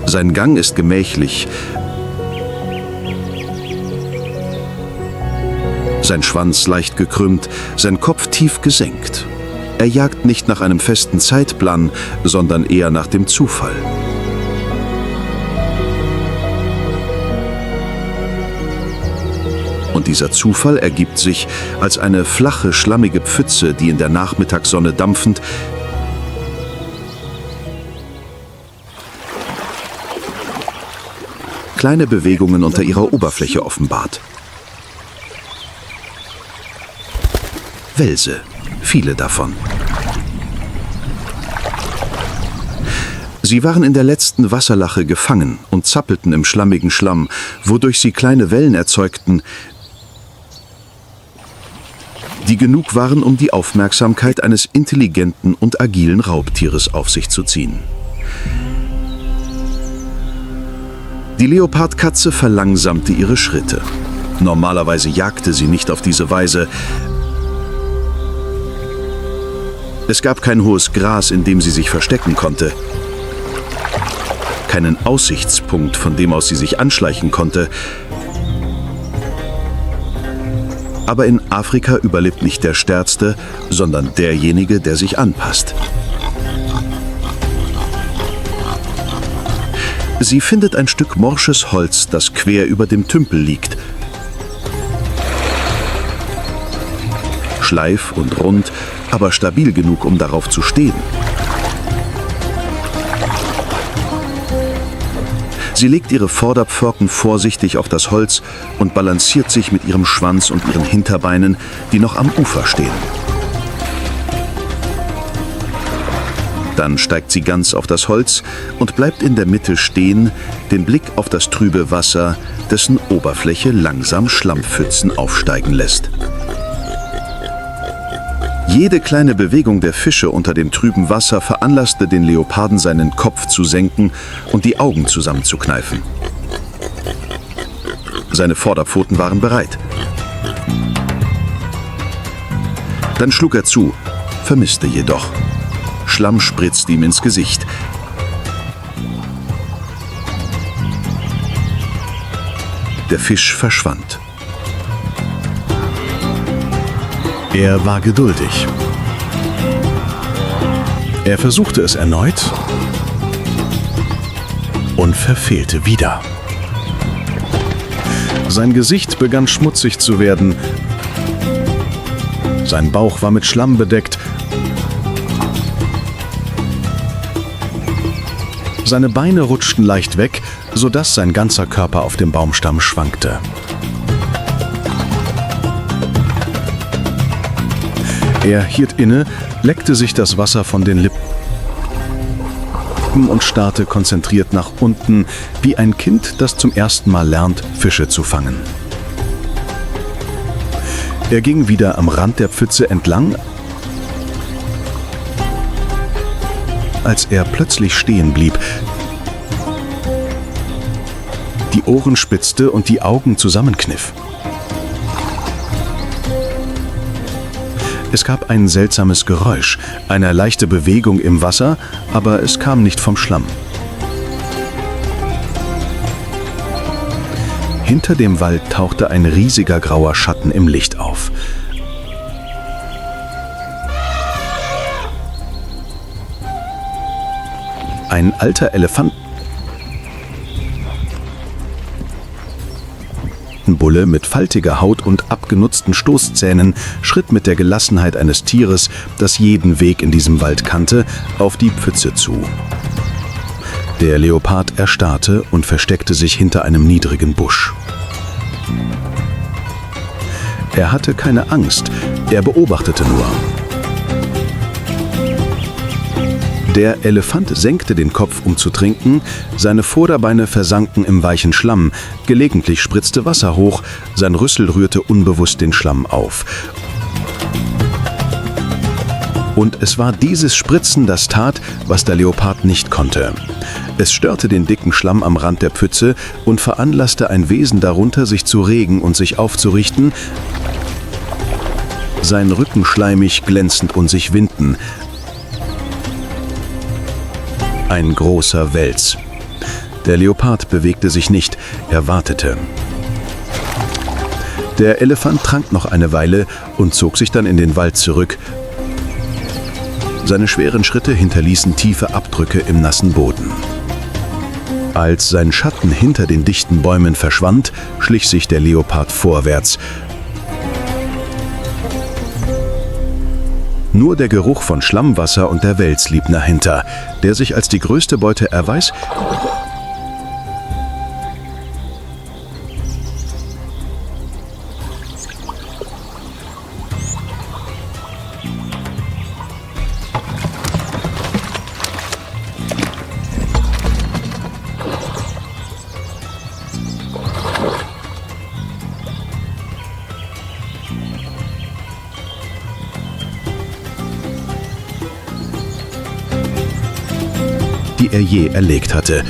[SPEAKER 1] Sein Gang ist gemächlich, sein Schwanz leicht gekrümmt, sein Kopf tief gesenkt.
[SPEAKER 2] Er jagt nicht nach einem festen Zeitplan, sondern eher nach dem Zufall. Und dieser Zufall ergibt sich als eine flache, schlammige Pfütze, die in der Nachmittagssonne dampfend kleine Bewegungen unter ihrer Oberfläche offenbart. Welse, viele davon. Sie waren in der letzten Wasserlache gefangen und zappelten im schlammigen Schlamm, wodurch sie kleine Wellen erzeugten, die genug waren, um die Aufmerksamkeit eines intelligenten und agilen Raubtieres auf sich zu ziehen. Die Leopardkatze verlangsamte ihre Schritte. Normalerweise jagte sie nicht auf diese Weise. Es gab kein hohes Gras, in dem sie sich verstecken konnte. Keinen Aussichtspunkt, von dem aus sie sich anschleichen konnte. Aber in Afrika überlebt nicht der Stärkste, sondern derjenige, der sich anpasst. Sie findet ein Stück morsches Holz, das quer über dem Tümpel liegt. Schleif und rund, aber stabil genug, um darauf zu stehen. Sie legt ihre Vorderpfoten vorsichtig auf das Holz und balanciert sich mit ihrem Schwanz und ihren Hinterbeinen, die noch am Ufer stehen. Dann steigt sie ganz auf das Holz und bleibt in der Mitte stehen, den Blick auf das trübe Wasser, dessen Oberfläche langsam Schlammpfützen aufsteigen lässt. Jede kleine Bewegung der Fische unter dem trüben Wasser veranlasste den Leoparden, seinen Kopf zu senken und die Augen zusammenzukneifen. Seine Vorderpfoten waren bereit. Dann schlug er zu, vermisste jedoch. Schlamm spritzte ihm ins Gesicht. Der Fisch verschwand.
[SPEAKER 3] Er war geduldig. Er versuchte es erneut und verfehlte wieder. Sein Gesicht begann schmutzig zu werden. Sein Bauch war mit Schlamm bedeckt. Seine Beine rutschten leicht weg, sodass sein ganzer Körper auf dem Baumstamm schwankte. Er hielt inne, leckte sich das Wasser von den Lippen und starrte konzentriert nach unten, wie ein Kind, das zum ersten Mal lernt, Fische zu fangen. Er ging wieder am Rand der Pfütze entlang, als er plötzlich stehen blieb, die Ohren spitzte und die Augen zusammenkniff. Es gab ein seltsames Geräusch, eine leichte Bewegung im Wasser, aber es kam nicht vom Schlamm. Hinter dem Wald tauchte ein riesiger grauer Schatten im Licht auf. Ein alter Elefantenbulle mit faltiger Haut und abgenutzten Stoßzähnen schritt mit der Gelassenheit eines Tieres, das jeden Weg in diesem Wald kannte, auf die Pfütze zu. Der Leopard erstarrte und versteckte sich hinter einem niedrigen Busch. Er hatte keine Angst, er beobachtete nur. Der Elefant senkte den Kopf, um zu trinken, seine Vorderbeine versanken im weichen Schlamm, gelegentlich spritzte Wasser hoch, sein Rüssel rührte unbewusst den Schlamm auf. Und es war dieses Spritzen, das tat, was der Leopard nicht konnte. Es störte den dicken Schlamm am Rand der Pfütze und veranlasste ein Wesen darunter, sich zu regen und sich aufzurichten, sein Rücken schleimig, glänzend und sich winden. Ein großer Wels. Der Leopard bewegte sich nicht, er wartete. Der Elefant trank noch eine Weile und zog sich dann in den Wald zurück, Seine schweren Schritte hinterließen tiefe Abdrücke im nassen Boden. Als sein Schatten hinter den dichten Bäumen verschwand, schlich sich der Leopard vorwärts. Nur der Geruch von Schlammwasser und der Wels blieb dahinter, der sich als die größte Beute erweist. Die er je erlegt hatte.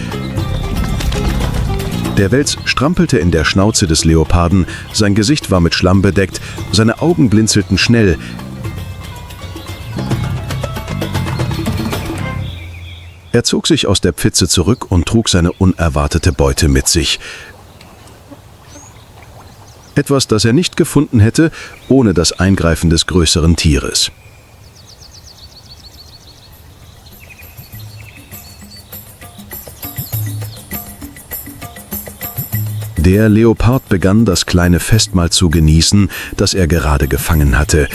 [SPEAKER 3] Der Wels strampelte in der Schnauze des Leoparden, sein Gesicht war mit Schlamm bedeckt, seine Augen blinzelten schnell. Er zog sich aus der Pfütze zurück und trug seine unerwartete Beute mit sich. Etwas, das er nicht gefunden hätte, ohne das Eingreifen des größeren Tieres. Der Leopard begann, das kleine Festmahl zu genießen, das er gerade gefangen hatte.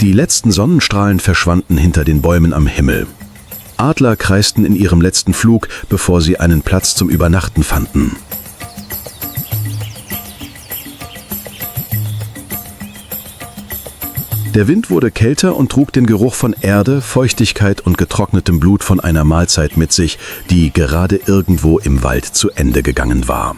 [SPEAKER 3] Die letzten Sonnenstrahlen verschwanden hinter den Bäumen am Himmel. Adler kreisten in ihrem letzten Flug, bevor sie einen Platz zum Übernachten fanden. Der Wind wurde kälter und trug den Geruch von Erde, Feuchtigkeit und getrocknetem Blut von einer Mahlzeit mit sich, die gerade irgendwo im Wald zu Ende gegangen war.